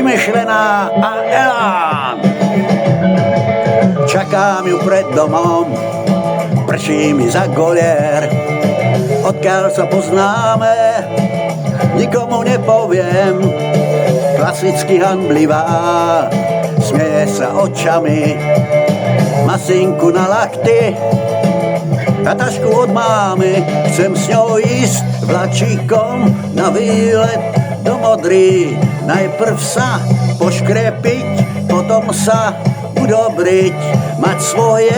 vymyšlená a elán. Čakám ju pred domom, prší mi za golier. Odkiaľ sa poznáme, nikomu nepoviem. Klasicky hanblivá, smeje sa očami, masinku na lakty a tašku od mámy. Chcem s ňou ísť vlačíkom na výlet do Modry. Najprv sa poškrepiť, potom sa udobriť, mať svoje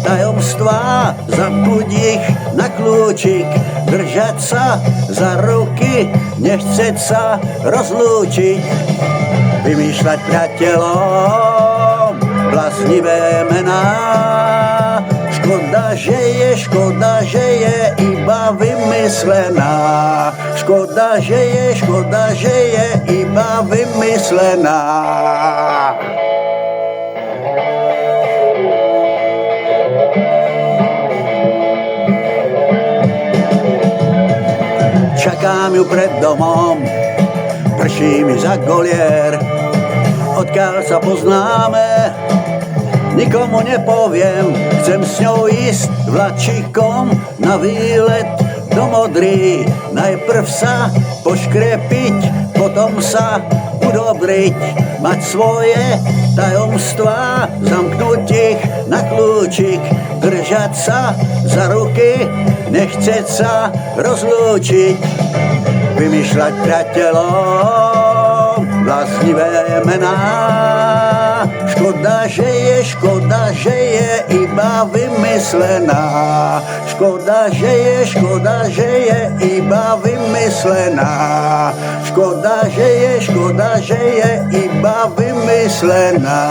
tajomstvá, zamknúť ich na kľúčik, držať sa za ruky, nechceť sa rozlúčiť, vymýšľať priateľom bláznivé mená. Škoda, že je iba vymyslená. Škoda, že je iba vymyslená. Čakám ju pred domom, prší mi za golier. Odkiaľ sa poznáme, nikomu nepoviem. Chcem s ňou ísť vlačíkom na výlet do Modry. Najprv sa poškrepiť, potom sa udobriť, mať svoje tajomstvá, zamknúť ich na kľúčik, držať sa za ruky, nechceť sa rozlúčiť, vymýšľať priateľom bláznivé mená. Škoda, že je iba vymyslená. Škoda, že je iba vymyslená. Škoda, že je iba vymyslená.